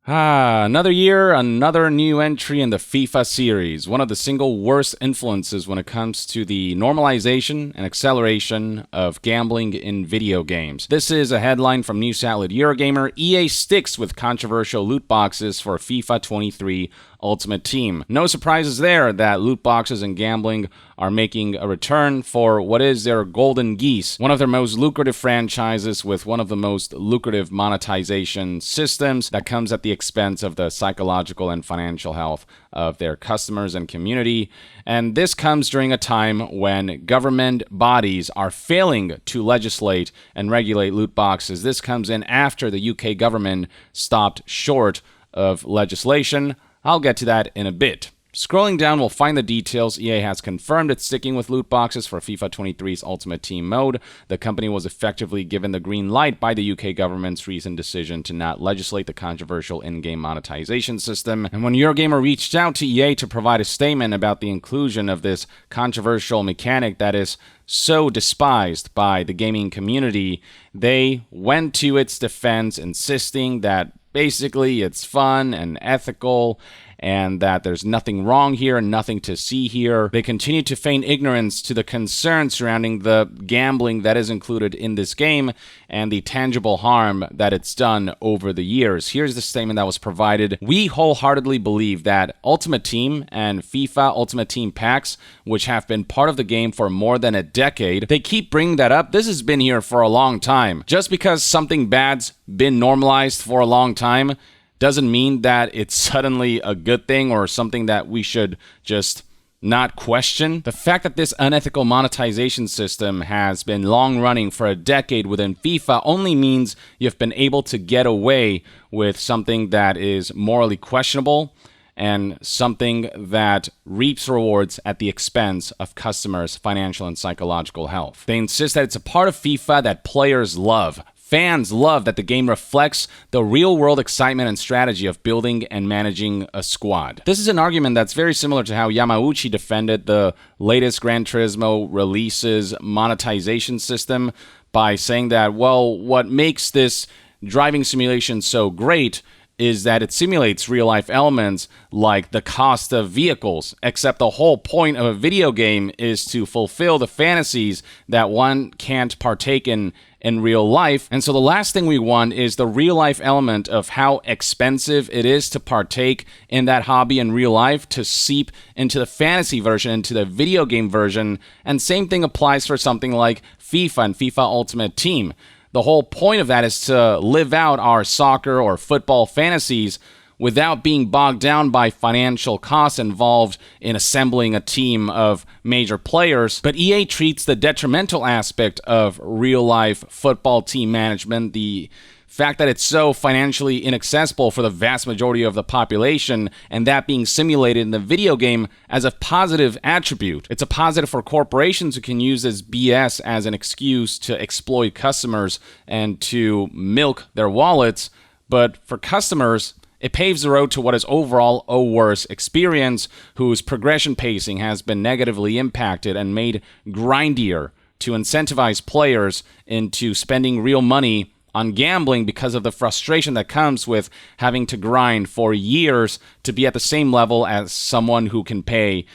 Another year, another new entry in the FIFA series. One of the single worst influences when it comes to the normalization and acceleration of gambling in video games. This is a headline from news outlet Eurogamer. EA sticks with controversial loot boxes for FIFA 23 Ultimate Team. No surprises there that loot boxes and gambling are making a return for what is their golden geese, one of their most lucrative franchises with one of the most lucrative monetization systems that comes at the expense of the psychological and financial health of their customers and community. And this comes during a time when government bodies are failing to legislate and regulate loot boxes. This comes in after the UK government stopped short of legislation. I'll get to that in a bit. Scrolling down, we'll find the details. EA has confirmed it's sticking with loot boxes for FIFA 23's Ultimate Team mode. The company was effectively given the green light by the UK government's recent decision to not legislate the controversial in-game monetization system. And when Eurogamer reached out to EA to provide a statement about the inclusion of this controversial mechanic that is so despised by the gaming community, they went to its defense, insisting that basically it's fun and ethical and that there's nothing wrong here and nothing to see here. They continue to feign ignorance to the concerns surrounding the gambling that is included in this game and the tangible harm that it's done over the years. Here's the statement that was provided. We wholeheartedly believe that Ultimate Team and FIFA Ultimate Team packs, which have been part of the game for more than a decade, they keep bringing that up. This has been here for a long time. Just because something bad's been normalized for a long time doesn't mean that it's suddenly a good thing or something that we should just not question. The fact that this unethical monetization system has been long running for a decade within FIFA only means you've been able to get away with something that is morally questionable and something that reaps rewards at the expense of customers' financial and psychological health. They insist that it's a part of FIFA that players love. Fans love that the game reflects the real-world excitement and strategy of building and managing a squad. This is an argument that's very similar to how Yamauchi defended the latest Gran Turismo release's monetization system by saying that, well, what makes this driving simulation so great is that it simulates real-life elements like the cost of vehicles, except the whole point of a video game is to fulfill the fantasies that one can't partake in real life. And so the last thing we want is the real-life element of how expensive it is to partake in that hobby in real life to seep into the fantasy version, into the video game version. And same thing applies for something like FIFA and FIFA Ultimate Team. The whole point of that is to live out our soccer or football fantasies without being bogged down by financial costs involved in assembling a team of major players. But EA treats the detrimental aspect of real-life football team management, the fact that it's so financially inaccessible for the vast majority of the population, and that being simulated in the video game, as a positive attribute. It's a positive for corporations who can use this BS as an excuse to exploit customers and to milk their wallets. But for customers, it paves the road to what is overall a worse experience, whose progression pacing has been negatively impacted and made grindier to incentivize players into spending real money on gambling because of the frustration that comes with having to grind for years to be at the same level as someone who can pay,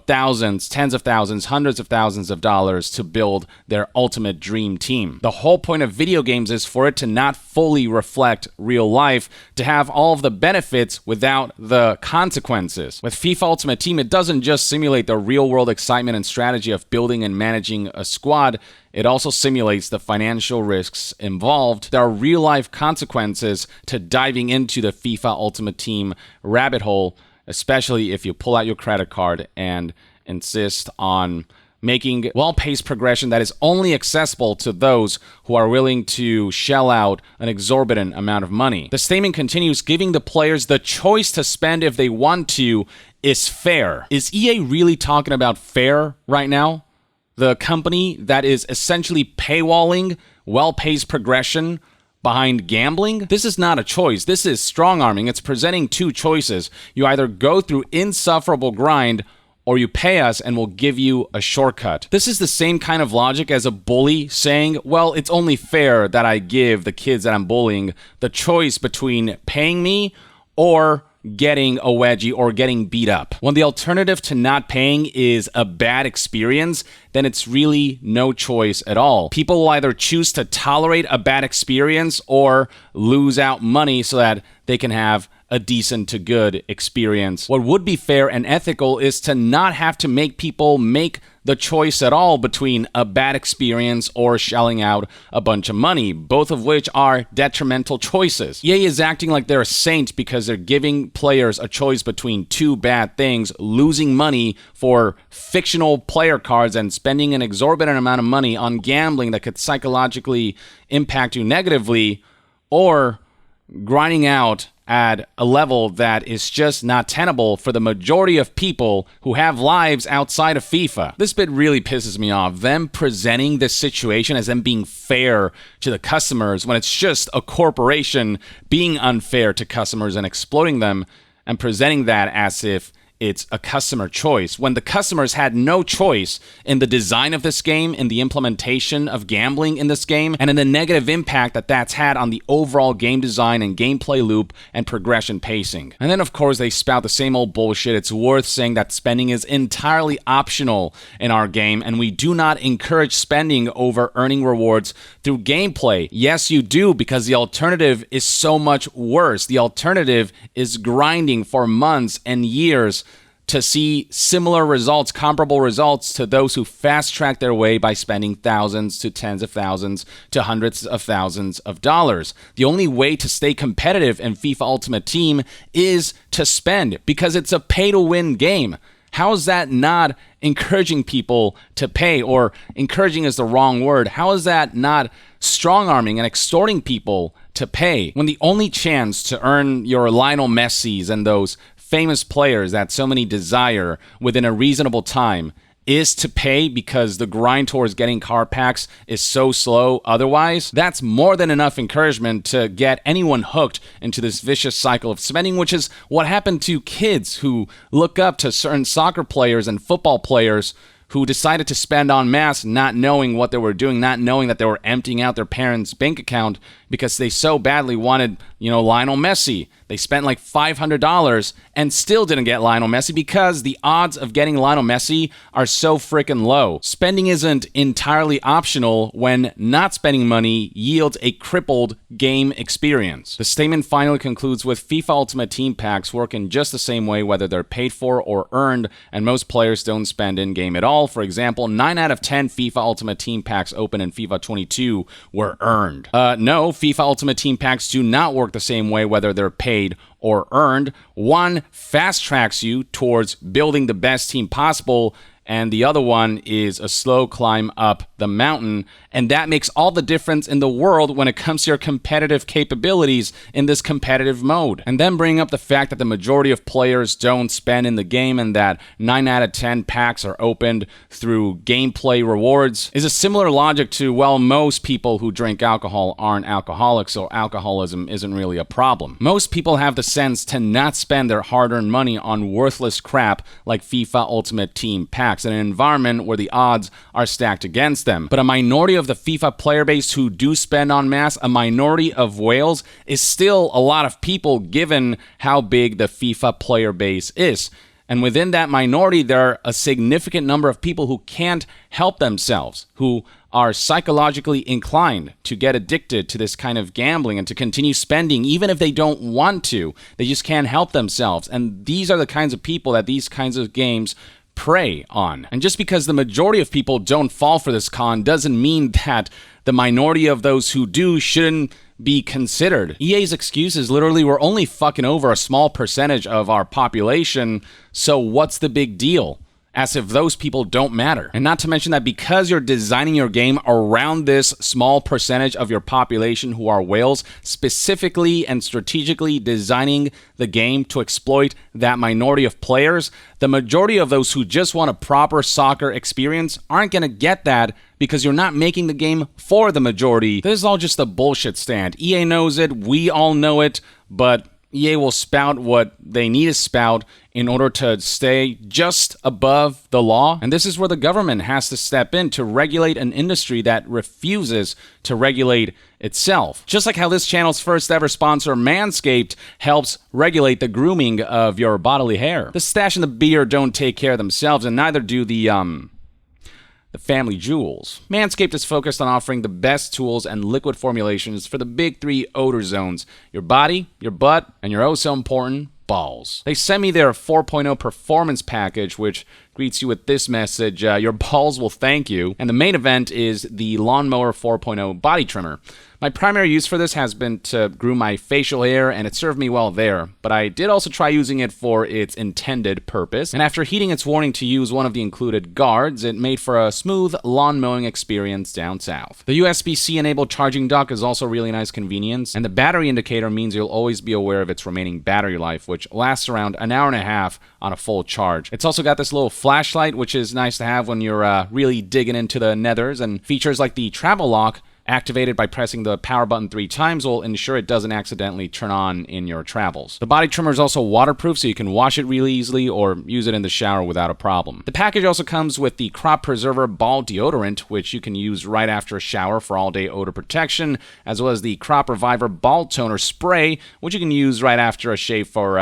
thousands, tens of thousands, hundreds of thousands of dollars to build their ultimate dream team. The whole point of video games is for it to not fully reflect real life, to have all of the benefits without the consequences. With FIFA Ultimate Team, it doesn't just simulate the real-world excitement and strategy of building and managing a squad, it also simulates the financial risks involved. There are real-life consequences to diving into the FIFA Ultimate Team rabbit hole, especially if you pull out your credit card and insist on making well-paced progression that is only accessible to those who are willing to shell out an exorbitant amount of money. The statement continues, giving the players the choice to spend if they want to is fair. Is EA really talking about fair right now? The company that is essentially paywalling well-paced progression behind gambling? This is not a choice. This is strong-arming. It's presenting two choices. You either go through insufferable grind or you pay us and we'll give you a shortcut. This is the same kind of logic as a bully saying, well, it's only fair that I give the kids that I'm bullying the choice between paying me or getting a wedgie or getting beat up. When the alternative to not paying is a bad experience, then it's really no choice at all. People will either choose to tolerate a bad experience or lose out money so that they can have a decent to good experience. What would be fair and ethical is to not have to make people make the choice at all between a bad experience or shelling out a bunch of money, both of which are detrimental choices. EA is acting like they're a saint because they're giving players a choice between two bad things: losing money for fictional player cards and spending an exorbitant amount of money on gambling that could psychologically impact you negatively, or grinding out at a level that is just not tenable for the majority of people who have lives outside of FIFA. This bit really pisses me off. Them presenting this situation as them being fair to the customers when it's just a corporation being unfair to customers and exploiting them, and presenting that as if it's a customer choice, when the customers had no choice in the design of this game, in the implementation of gambling in this game, and in the negative impact that that's had on the overall game design and gameplay loop and progression pacing. And then, of course, they spout the same old bullshit. It's worth saying that spending is entirely optional in our game, and we do not encourage spending over earning rewards through gameplay. Yes, you do, because the alternative is so much worse. The alternative is grinding for months and years to see similar results, comparable results to those who fast-track their way by spending thousands to tens of thousands to hundreds of thousands of dollars. The only way to stay competitive in FIFA Ultimate Team is to spend, because it's a pay-to-win game. How is that not encouraging people to pay? Or encouraging is the wrong word. How is that not strong-arming and extorting people to pay, when the only chance to earn your Lionel Messis and those famous players that so many desire within a reasonable time is to pay because the grind towards getting card packs is so slow otherwise? That's more than enough encouragement to get anyone hooked into this vicious cycle of spending, which is what happened to kids who look up to certain soccer players and football players who decided to spend en masse, not knowing what they were doing, not knowing that they were emptying out their parents' bank account because they so badly wanted, Lionel Messi. They spent like $500 and still didn't get Lionel Messi because the odds of getting Lionel Messi are so freaking low. Spending isn't entirely optional when not spending money yields a crippled game experience. The statement finally concludes with FIFA Ultimate Team packs work in just the same way whether they're paid for or earned, and most players don't spend in-game at all. For example, 9 out of 10 FIFA Ultimate Team packs open in FIFA 22 were earned. No, FIFA Ultimate Team packs do not work the same way whether they're paid or earned. One fast tracks you towards building the best team possible, and the other one is a slow climb up the mountain, and that makes all the difference in the world when it comes to your competitive capabilities in this competitive mode. And then bring up the fact that the majority of players don't spend in the game and that 9 out of 10 packs are opened through gameplay rewards is a similar logic to, well, most people who drink alcohol aren't alcoholics, so alcoholism isn't really a problem. Most people have the sense to not spend their hard-earned money on worthless crap like FIFA Ultimate Team packs in an environment where the odds are stacked against them. But a minority of the FIFA player base who do spend en masse, a minority of whales, is still a lot of people given how big the FIFA player base is. And within that minority, there are a significant number of people who can't help themselves, who are psychologically inclined to get addicted to this kind of gambling and to continue spending even if they don't want to. They just can't help themselves. And these are the kinds of people that these kinds of games prey on. And just because the majority of people don't fall for this con doesn't mean that the minority of those who do shouldn't be considered. EA's excuse is literally, we're only fucking over a small percentage of our population, so what's the big deal? As if those people don't matter. And not to mention that because you're designing your game around this small percentage of your population who are whales, specifically and strategically designing the game to exploit that minority of players, the majority of those who just want a proper soccer experience aren't going to get that because you're not making the game for the majority. This is all just a bullshit stand. EA knows it, we all know it, but EA will spout what they need to spout in order to stay just above the law. And this is where the government has to step in to regulate an industry that refuses to regulate itself. Just like how this channel's first ever sponsor, Manscaped, helps regulate the grooming of your bodily hair. The stash and the beard don't take care of themselves, and neither do the family jewels. Manscaped is focused on offering the best tools and liquid formulations for the big three odor zones: your body, your butt, and your oh so important balls. They sent me their 4.0 performance package, which greets you with this message: your balls will thank you. And the main event is the Lawnmower 4.0 body trimmer. My primary use for this has been to groom my facial hair, and it served me well there, but I did also try using it for its intended purpose, and after heeding its warning to use one of the included guards, it made for a smooth lawn mowing experience down south. The USB-C enabled charging dock is also a really nice convenience, and the battery indicator means you'll always be aware of its remaining battery life, which lasts around an hour and a half on a full charge. It's also got this little flashlight, which is nice to have when you're really digging into the nethers, and features like the travel lock, activated by pressing the power button 3 times, will ensure it doesn't accidentally turn on in your travels. The body trimmer is also waterproof, so you can wash it really easily or use it in the shower without a problem. The package also comes with the Crop Preserver Ball Deodorant, which you can use right after a shower for all-day odor protection, as well as the Crop Reviver Ball Toner Spray, which you can use right after a shave for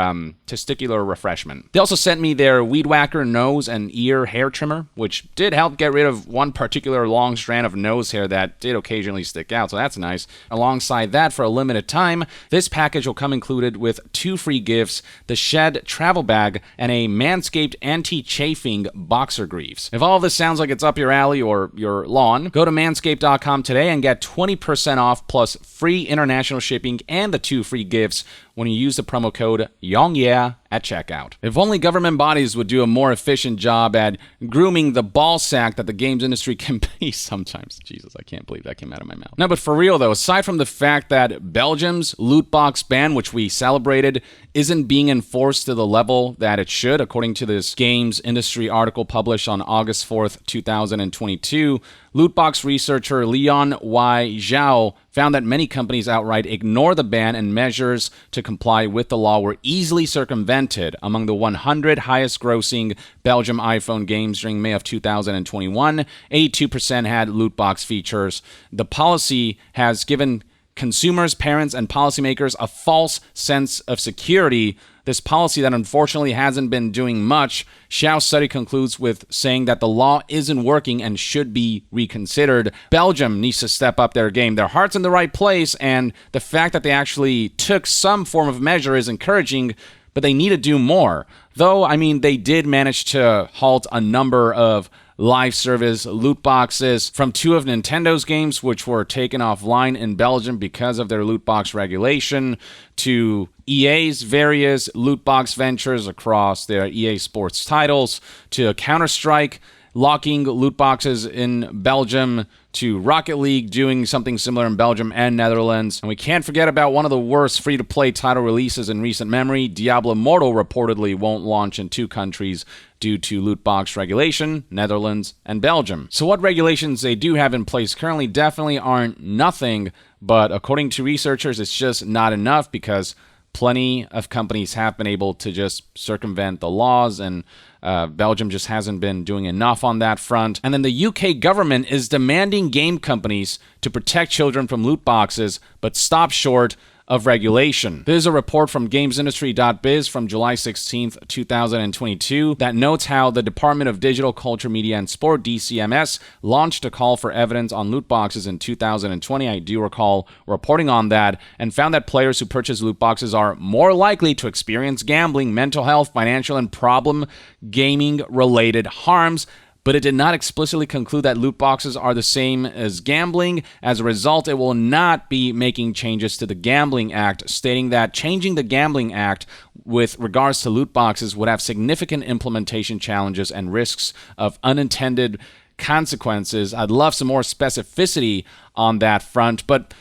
testicular refreshment. They also sent me their Weed Whacker nose and ear hair trimmer, which did help get rid of one particular long strand of nose hair that did occasionally stick out, so that's nice. Alongside that, for a limited time, this package will come included with 2 free gifts: the Shed travel bag and a Manscaped anti-chafing boxer greaves. If all of this sounds like it's up your alley or your lawn, go to manscaped.com today and get 20% off plus free international shipping and the 2 free gifts when you use the promo code YONGYEAH at checkout. If only government bodies would do a more efficient job at grooming the ball sack that the games industry can be sometimes. Jesus, I can't believe that came out of my mouth. No, but for real though, aside from the fact that Belgium's loot box ban, which we celebrated, isn't being enforced to the level that it should, according to this games industry article published on August 4th, 2022, lootbox researcher Leon Y. Zhao found that many companies outright ignore the ban, and measures to comply with the law were easily circumvented. Among the 100 highest-grossing Belgium iPhone games during May of 2021, 82% had lootbox features. The policy has given consumers, parents, and policymakers a false sense of security. This policy that unfortunately hasn't been doing much. Zhao's study concludes with saying that the law isn't working and should be reconsidered. Belgium needs to step up their game. Their heart's in the right place, and the fact that they actually took some form of measure is encouraging, but they need to do more. Though, I mean, they did manage to halt a number of live service loot boxes from 2 of Nintendo's games, which were taken offline in Belgium because of their loot box regulation, to EA's various loot box ventures across their EA Sports titles, to Counter-Strike locking loot boxes in Belgium, to Rocket League doing something similar in Belgium and Netherlands. And we can't forget about one of the worst free-to-play title releases in recent memory. Diablo Immortal reportedly won't launch in 2 countries due to loot box regulation, Netherlands and Belgium. So what regulations they do have in place currently definitely aren't nothing, but according to researchers, it's just not enough because plenty of companies have been able to just circumvent the laws, and Belgium just hasn't been doing enough on that front. And then the UK government is demanding game companies to protect children from loot boxes, but stop short of regulation. There's a report from GamesIndustry.biz from July 16th, 2022 that notes how the Department of Digital Culture, Media and Sport, DCMS, launched a call for evidence on loot boxes in 2020. I do recall reporting on that, and found that players who purchase loot boxes are more likely to experience gambling, mental health, financial, and problem gaming-related harms. But it did not explicitly conclude that loot boxes are the same as gambling. As a result, it will not be making changes to the Gambling Act, stating that changing the Gambling Act with regards to loot boxes would have significant implementation challenges and risks of unintended consequences. I'd love some more specificity on that front, but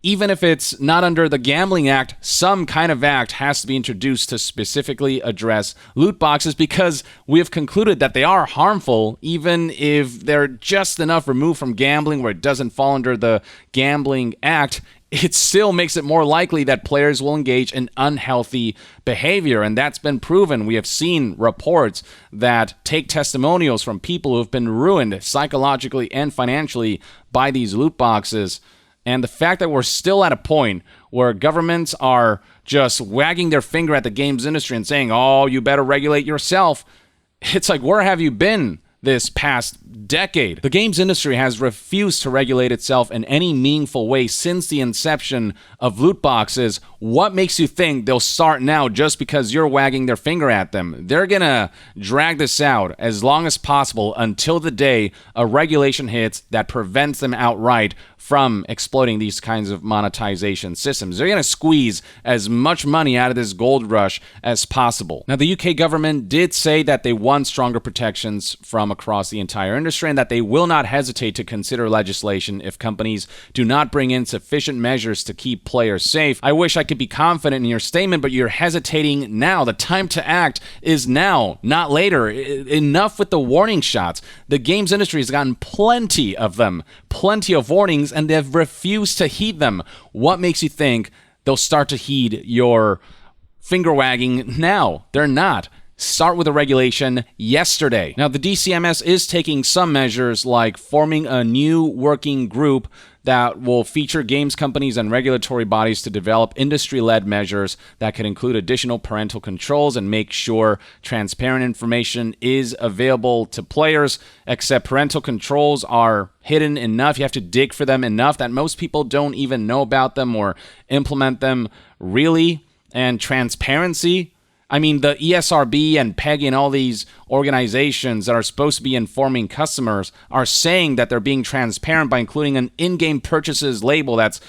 even if it's not under the Gambling Act, some kind of act has to be introduced to specifically address loot boxes, because we have concluded that they are harmful, even if they're just enough removed from gambling where it doesn't fall under the Gambling Act. It still makes it more likely that players will engage in unhealthy behavior, and that's been proven. We have seen reports that take testimonials from people who have been ruined psychologically and financially by these loot boxes. And the fact that we're still at a point where governments are just wagging their finger at the games industry and saying, oh, you better regulate yourself. It's like, where have you been this past decade? The games industry has refused to regulate itself in any meaningful way since the inception of loot boxes. What makes you think they'll start now just because you're wagging their finger at them? They're gonna drag this out as long as possible until the day a regulation hits that prevents them outright from exploiting these kinds of monetization systems. They're going to squeeze as much money out of this gold rush as possible. Now, the UK government did say that they want stronger protections from across the entire industry and that they will not hesitate to consider legislation if companies do not bring in sufficient measures to keep players safe. I wish I could be confident in your statement, but you're hesitating now. The time to act is now, not later. Enough with the warning shots. The games industry has gotten plenty of them, plenty of warnings, and they've refused to heed them. What makes you think they'll start to heed your finger wagging now? They're not. Start with a regulation yesterday. Now, the DCMS is taking some measures like forming a new working group that will feature games companies and regulatory bodies to develop industry-led measures that could include additional parental controls and make sure transparent information is available to players, except parental controls are hidden enough. You have to dig for them enough that most people don't even know about them or implement them really. And transparency, I mean, the ESRB and PEGI and all these organizations that are supposed to be informing customers are saying that they're being transparent by including an in-game purchases label that's,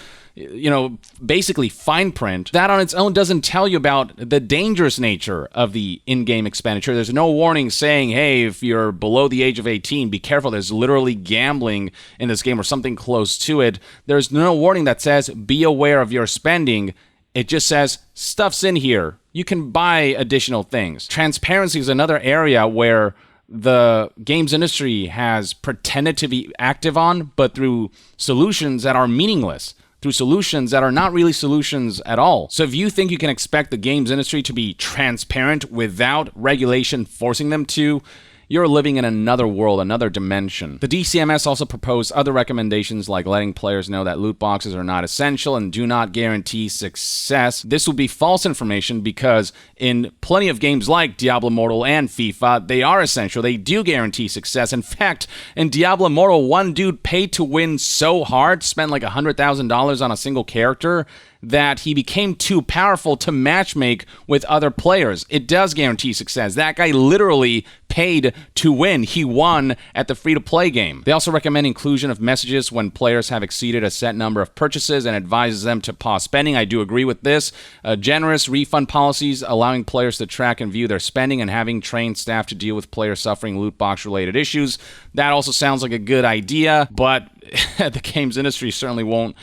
basically fine print. That on its own doesn't tell you about the dangerous nature of the in-game expenditure. There's no warning saying, hey, if you're below the age of 18, be careful. There's literally gambling in this game or something close to it. There's no warning that says, be aware of your spending. It just says, stuff's in here. You can buy additional things. Transparency is another area where the games industry has pretended to be active on, but through solutions that are meaningless, through solutions that are not really solutions at all. So if you think you can expect the games industry to be transparent without regulation forcing them to, you're living in another world, another dimension. The DCMS also proposed other recommendations like letting players know that loot boxes are not essential and do not guarantee success. This would be false information because in plenty of games like Diablo Immortal and FIFA, they are essential. They do guarantee success. In fact, in Diablo Immortal, one dude paid to win so hard, spent like $100,000 on a single character, that he became too powerful to matchmake with other players. It does guarantee success. That guy literally paid to win. He won at the free-to-play game. They also recommend inclusion of messages when players have exceeded a set number of purchases and advises them to pause spending. I do agree with this. Generous refund policies allowing players to track and view their spending and having trained staff to deal with players suffering loot box-related issues. That also sounds like a good idea, but the games industry certainly won't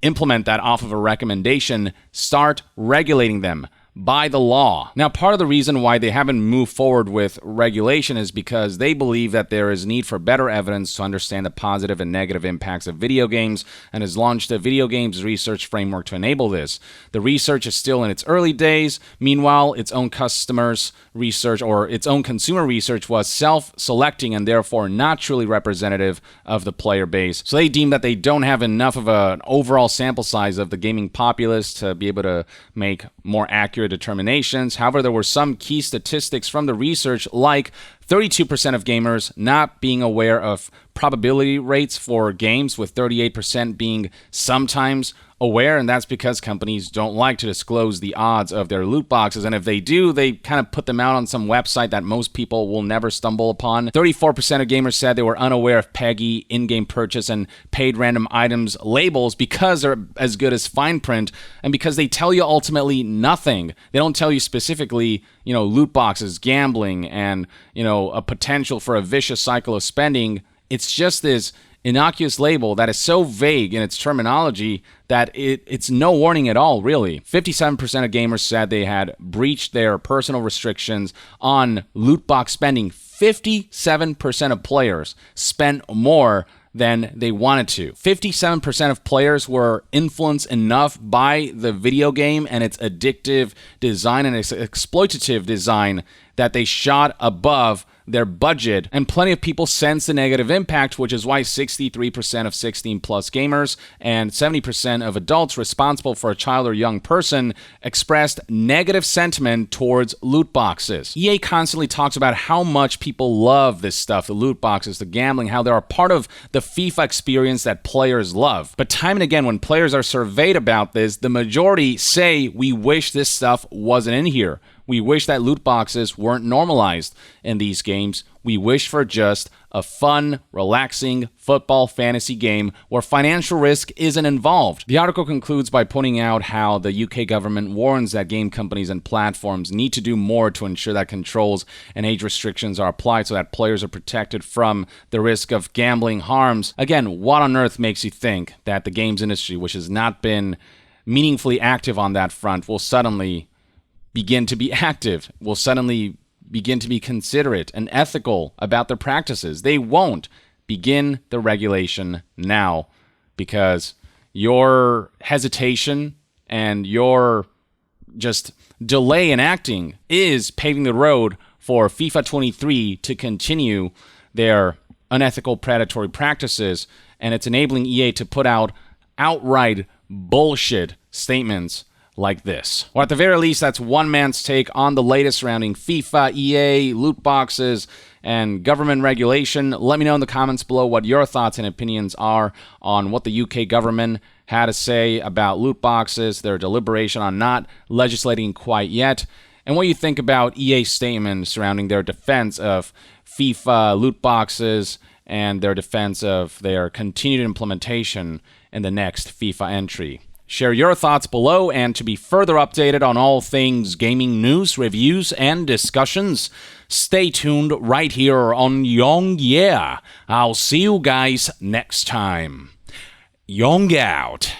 implement that off of a recommendation. Start regulating them by the law. Now, part of the reason why they haven't moved forward with regulation is because they believe that there is need for better evidence to understand the positive and negative impacts of video games and has launched a video games research framework to enable this. The research is still in its early days. Meanwhile, its own customers' research or its own consumer research was self-selecting and therefore not truly representative of the player base. So they deem that they don't have enough of an overall sample size of the gaming populace to be able to make more accurate determinations. However, there were some key statistics from the research, like 32% of gamers not being aware of probability rates for games, with 38% being sometimes aware, and that's because companies don't like to disclose the odds of their loot boxes, and if they do, they kind of put them out on some website that most people will never stumble upon. 34% of gamers said they were unaware of PEGI, in-game purchase, and paid random items labels because they're as good as fine print, and because they tell you ultimately nothing. They don't tell you specifically, loot boxes, gambling, and, a potential for a vicious cycle of spending. It's just this innocuous label that is so vague in its terminology that it's no warning at all, really. 57% of gamers said they had breached their personal restrictions on loot box spending. 57% of players spent more than they wanted to. 57% of players were influenced enough by the video game and its addictive design and its exploitative design that they shot above their budget, and plenty of people sense the negative impact, which is why 63% of 16 plus gamers and 70% of adults responsible for a child or young person expressed negative sentiment towards loot boxes. EA constantly talks about how much people love this stuff, the loot boxes, the gambling, how they're a part of the FIFA experience that players love. But time and again, when players are surveyed about this, the majority say, we wish this stuff wasn't in here. We wish that loot boxes weren't normalized in these games. We wish for just a fun, relaxing football fantasy game where financial risk isn't involved. The article concludes by pointing out how the UK government warns that game companies and platforms need to do more to ensure that controls and age restrictions are applied so that players are protected from the risk of gambling harms. Again, what on earth makes you think that the games industry, which has not been meaningfully active on that front, will suddenly begin to be active, will suddenly begin to be considerate and ethical about their practices? They won't. Begin the regulation now, because your hesitation and your just delay in acting is paving the road for FIFA 23 to continue their unethical predatory practices, and it's enabling EA to put out outright bullshit statements like this. Or at the very least, that's one man's take on the latest surrounding FIFA, EA, loot boxes, and government regulation. Let me know in the comments below what your thoughts and opinions are on what the UK government had to say about loot boxes, their deliberation on not legislating quite yet, and what you think about EA's statement surrounding their defense of FIFA loot boxes and their defense of their continued implementation in the next FIFA entry. Share your thoughts below, and to be further updated on all things gaming news, reviews, and discussions, stay tuned right here on Young Yeah. I'll see you guys next time. Young out.